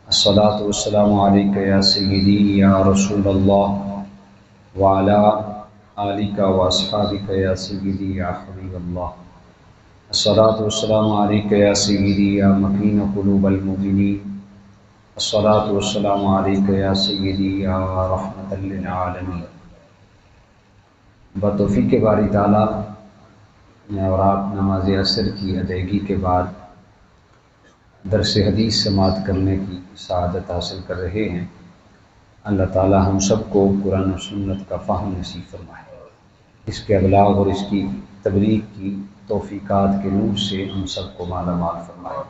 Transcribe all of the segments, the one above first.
الصلاۃ والسلام علیک یا سیدی یا رسول اللہ وعلی آلک و اصحابک یا سیدی یا حبیب اللہ۔ الصلاۃ والسلام علیک یا سیدی یا مکین قلوب المؤمنین۔ الصلاۃ والسلام علیک یا سیدی یا رحمۃ للعالمین۔ بتوفیق باری تعالیٰ اور آپ نماز عصر کی ادائیگی کے بعد درس حدیث سماعت کرنے کی سعادت حاصل کر رہے ہیں۔ اللہ تعالی ہم سب کو قرآن و سنت کا فہم نصیب فرمائے، اس کے ابلاغ اور اس کی تبلیغ کی توفیقات کے نور سے ہم سب کو مالا مال فرمائے۔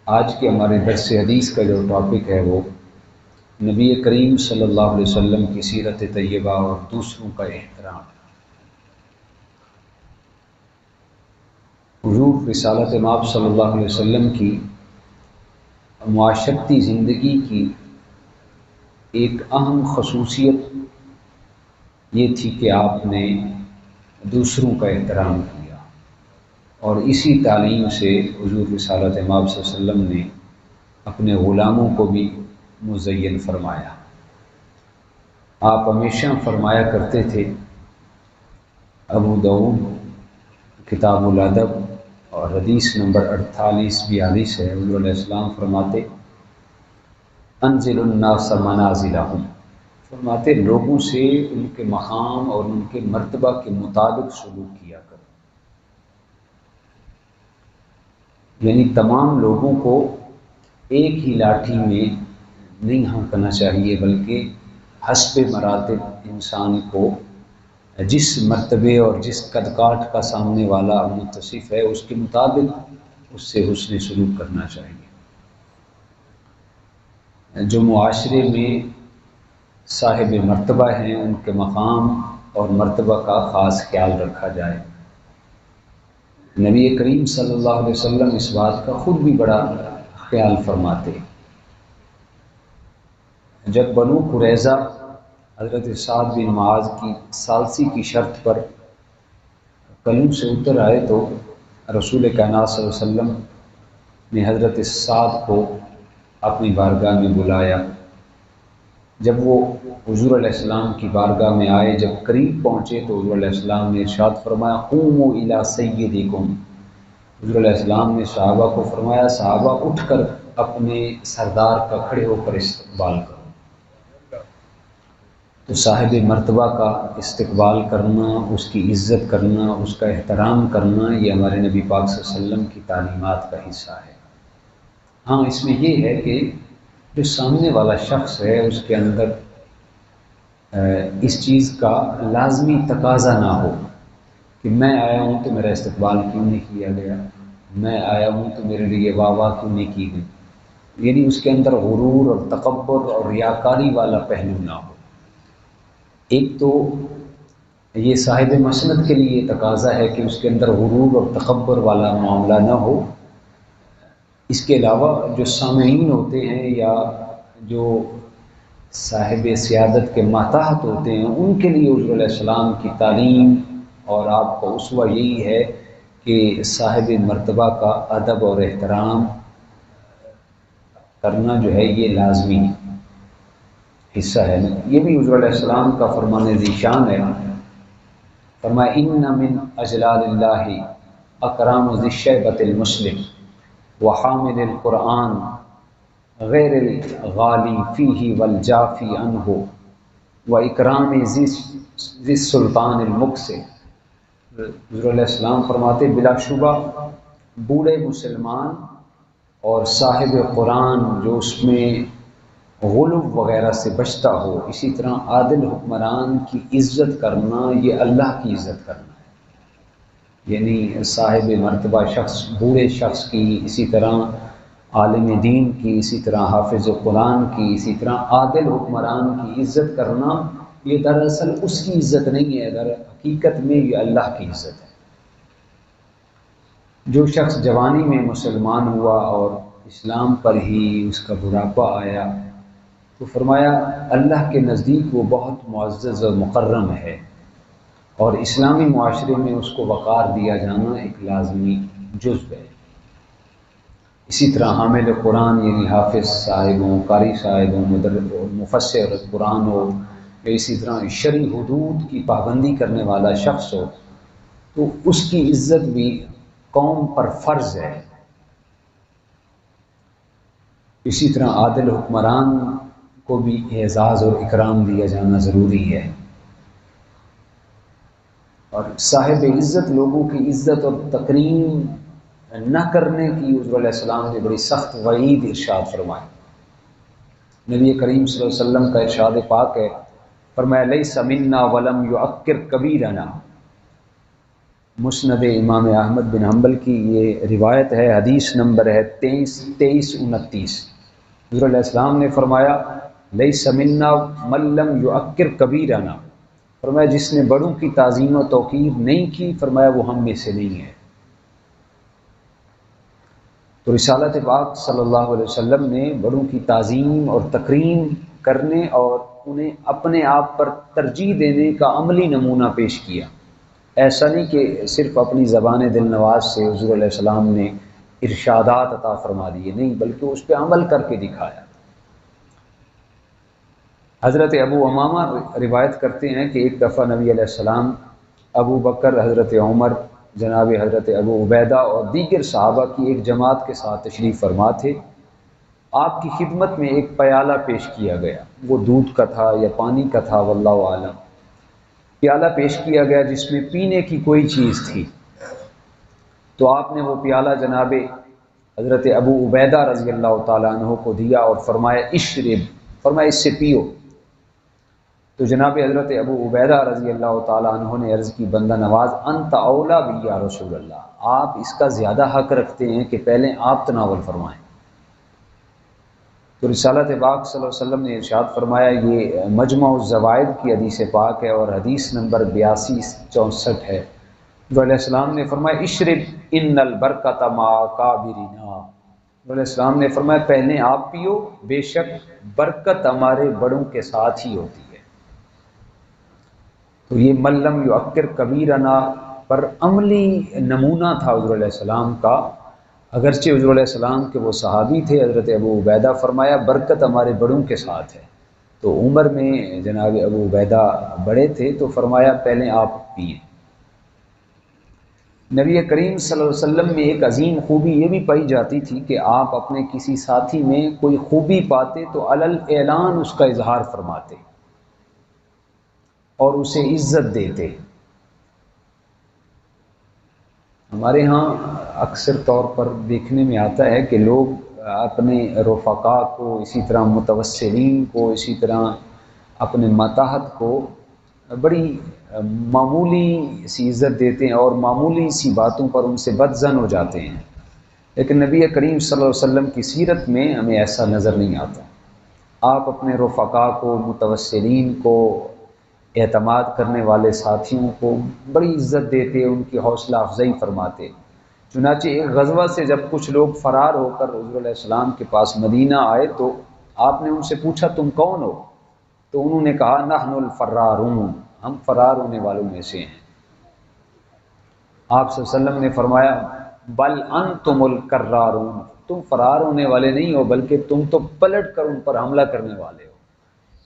آج کے ہمارے درس حدیث کا جو ٹاپک ہے وہ نبی کریم صلی اللہ علیہ وسلم کی سیرت طیبہ اور دوسروں کا احترام۔ حضور رسالت مآب صلی اللہ علیہ وسلم کی معاشرتی زندگی کی ایک اہم خصوصیت یہ تھی کہ آپ نے دوسروں کا احترام کیا، اور اسی تعلیم سے حضور رسالت مآب صلی اللہ علیہ وسلم نے اپنے غلاموں کو بھی مزین فرمایا۔ آپ ہمیشہ فرمایا کرتے تھے، ابو داؤد کتاب الادب اور حدیث نمبر 48-42 ہے، حضور علیہ السلام فرماتے انزل الناس منازلہم، فرماتے لوگوں سے ان کے مقام اور ان کے مرتبہ کے مطابق سلوک کیا کرو، یعنی تمام لوگوں کو ایک ہی لاٹھی میں نہیں ہانکنا چاہیے، بلکہ حسب مراتب انسان کو جس مرتبے اور جس قد کاٹ کا سامنے والا متصف ہے اس کے مطابق اس سے حسن سلوک کرنا چاہیے۔ جو معاشرے میں صاحب مرتبہ ہیں ان کے مقام اور مرتبہ کا خاص خیال رکھا جائے۔ نبی کریم صلی اللہ علیہ وسلم اس بات کا خود بھی بڑا خیال فرماتے۔ جب بنو قریظہ حضرت سعد بن معاذ کی ثالثی کی شرط پر قلعوں سے اتر آئے تو رسول کائنات صلی اللہ علیہ وسلم نے حضرت سعد کو اپنی بارگاہ میں بلایا۔ جب وہ حضور علیہ السلام کی بارگاہ میں آئے، جب قریب پہنچے تو حضور علیہ السلام نے ارشاد فرمایا قوموا الی سیدکم۔ حضور علیہ السلام نے صحابہ کو فرمایا صحابہ اٹھ کر اپنے سردار کا کھڑے ہو کر استقبال کرو۔ تو صاحب مرتبہ کا استقبال کرنا، اس کی عزت کرنا، اس کا احترام کرنا، یہ ہمارے نبی پاک صلی اللہ علیہ وسلم کی تعلیمات کا حصہ ہے۔ ہاں، اس میں یہ ہے کہ جو سامنے والا شخص ہے اس کے اندر اس چیز کا لازمی تقاضا نہ ہو کہ میں آیا ہوں تو میرا استقبال کیوں نہیں کیا گیا، میں آیا ہوں تو میرے لیے واہ واہ کیوں نہیں کی گئی، یعنی اس کے اندر غرور اور تکبر اور ریاکاری والا پہلو نہ ہو۔ ایک تو یہ صاحب مسند کے لیے تقاضا ہے کہ اس کے اندر غرور اور تکبر والا معاملہ نہ ہو۔ اس کے علاوہ جو سامعین ہوتے ہیں یا جو صاحب سیادت کے ماتحت ہوتے ہیں ان کے لیے حضور علیہ السلام کی تعلیم اور آپ کا اسوہ یہی ہے کہ صاحب مرتبہ کا ادب اور احترام کرنا جو ہے یہ لازمی حصہ ہے۔ یہ بھی حضور علیہ السلام کا فرمان ذیشان ہے۔ فرمایا ان من اجلال اللہ اکرام ذی الشیبۃ المسلم وحامل القرآن غیر الغالی فیہ والجافی عنہ واکرام ذی السلطان المقصر۔ حضور علیہ السلام فرماتے بلا شبہ بوڑھے مسلمان اور صاحب قرآن جو اس میں غلو وغیرہ سے بچتا ہو، اسی طرح عادل حکمران کی عزت کرنا یہ اللہ کی عزت کرنا ہے، یعنی صاحب مرتبہ شخص بوڑھے شخص کی، اسی طرح عالم دین کی، اسی طرح حافظ قرآن کی، اسی طرح عادل حکمران کی عزت کرنا یہ دراصل اس کی عزت نہیں ہے، در حقیقت میں یہ اللہ کی عزت ہے۔ جو شخص جوانی میں مسلمان ہوا اور اسلام پر ہی اس کا بڑھاپا آیا تو فرمایا اللہ کے نزدیک وہ بہت معزز و مکرم ہے، اور اسلامی معاشرے میں اس کو وقار دیا جانا ایک لازمی جزو ہے۔ اسی طرح حامل قرآن یعنی حافظ صاحب ہوں، قاری صاحب ہوں، مفسر قرآن ہو، یا اسی طرح شرعی حدود کی پابندی کرنے والا شخص ہو، تو اس کی عزت بھی قوم پر فرض ہے۔ اسی طرح عادل حکمران کو بھی اعزاز اور اکرام دیا جانا ضروری ہے، اور صاحب عزت لوگوں کی عزت اور تکریم نہ کرنے کی حضور علیہ السلام نے بڑی سخت وعید ارشاد فرمائی۔ نبی کریم صلی اللہ علیہ وسلم کا ارشاد پاک ہے، فرمایا لیس منا ولم یعکر کبیرنا۔ مسند امام احمد بن حنبل کی یہ روایت ہے، حدیث نمبر ہے 2329۔ حضور علیہ السلام نے فرمایا لیس منا من لم یعکر کبیرنا، فرمایا جس نے بڑوں کی تعظیم و توقیر نہیں کی، فرمایا وہ ہم میں سے نہیں ہے۔ تو رسالت پاک صلی اللہ علیہ وسلم نے بڑوں کی تعظیم اور تکریم کرنے اور انہیں اپنے آپ پر ترجیح دینے کا عملی نمونہ پیش کیا۔ ایسا نہیں کہ صرف اپنی زبان دل نواز سے حضور علیہ السلام نے ارشادات عطا فرما دیے، نہیں، بلکہ اس پہ عمل کر کے دکھایا۔ حضرت ابو امامہ روایت کرتے ہیں کہ ایک دفعہ نبی علیہ السلام ابو بکر، حضرت عمر، جناب حضرت ابو عبیدہ اور دیگر صحابہ کی ایک جماعت کے ساتھ تشریف فرما تھے۔ آپ کی خدمت میں ایک پیالہ پیش کیا گیا، وہ دودھ کا تھا یا پانی کا تھا، واللہ عالم۔ پیالہ پیش کیا گیا جس میں پینے کی کوئی چیز تھی، تو آپ نے وہ پیالہ جناب حضرت ابو عبیدہ رضی اللہ تعالیٰ عنہ کو دیا اور فرمایا اشرب، فرمایا اس سے پیو۔ تو جناب حضرت ابو عبیدہ رضی اللہ تعالیٰ عنہ نے عرض کی بندہ نواز انت اولا بی یا رسول اللہ، آپ اس کا زیادہ حق رکھتے ہیں کہ پہلے آپ تناول فرمائیں۔ تو رسالت پاک صلی اللہ علیہ وسلم نے ارشاد فرمایا، یہ مجمع الزوائد کی حدیث پاک ہے اور حدیث نمبر 8264 ہے۔ جو علیہ السلام نے فرمایا اشرب ان البرکۃ مع کابرنا، علیہ السلام نے فرمایا پہلے آپ پیو، بے شک برکت ہمارے بڑوں کے ساتھ ہی ہوتی ہے۔ تو یہ من لم یعکر کبیرنا پر عملی نمونہ تھا حضور علیہ السلام کا، اگرچہ حضور علیہ السلام کے وہ صحابی تھے حضرت ابو عبیدہ، فرمایا برکت ہمارے بڑوں کے ساتھ ہے۔ تو عمر میں جناب ابو عبیدہ بڑے تھے، تو فرمایا پہلے آپ پئیں۔ نبی کریم صلی اللہ علیہ وسلم میں ایک عظیم خوبی یہ بھی پائی جاتی تھی کہ آپ اپنے کسی ساتھی میں کوئی خوبی پاتے تو علل اعلان اس کا اظہار فرماتے اور اسے عزت دیتے۔ ہمارے ہاں اکثر طور پر دیکھنے میں آتا ہے کہ لوگ اپنے رفقا کو، اسی طرح متوسلین کو، اسی طرح اپنے ماتحت کو بڑی معمولی سی عزت دیتے ہیں اور معمولی سی باتوں پر ان سے بدظن ہو جاتے ہیں، لیکن نبی کریم صلی اللہ علیہ وسلم کی سیرت میں ہمیں ایسا نظر نہیں آتا۔ آپ اپنے رفقا کو، متوسلین کو، اعتماد کرنے والے ساتھیوں کو بڑی عزت دیتے، ان کی حوصلہ افزائی فرماتے۔ چنانچہ ایک غزوہ سے جب کچھ لوگ فرار ہو کر حضور علیہ السلام کے پاس مدینہ آئے تو آپ نے ان سے پوچھا تم کون ہو؟ تو انہوں نے کہا نحن الفرارون، ہم فرار ہونے والوں میں سے ہیں۔ آپ صلی اللہ علیہ وسلم نے فرمایا بل انتم الکرارون، تم فرار ہونے والے نہیں ہو بلکہ تم تو پلٹ کر ان پر حملہ کرنے والے ہو۔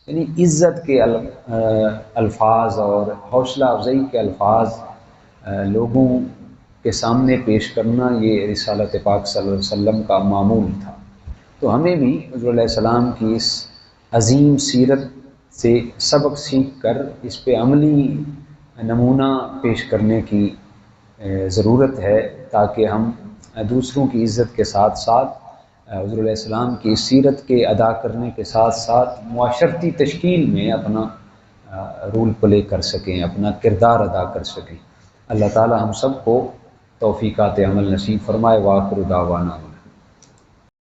یعنی عزت کے الفاظ اور حوصلہ افزائی کے الفاظ لوگوں کے سامنے پیش کرنا یہ رسالت پاک صلی اللہ علیہ وسلم کا معمول تھا۔ تو ہمیں بھی حضور علیہ السلام کی اس عظیم سیرت سے سبق سیکھ کر اس پہ عملی نمونہ پیش کرنے کی ضرورت ہے، تاکہ ہم دوسروں کی عزت کے ساتھ ساتھ حضور علیہ السلام کی سیرت کے ادا کرنے کے ساتھ ساتھ معاشرتی تشکیل میں اپنا رول پلے کر سکیں، اپنا کردار ادا کر سکیں۔ اللہ تعالی ہم سب کو توفیقات عمل نصیب فرمائے۔ وآخر دعوانا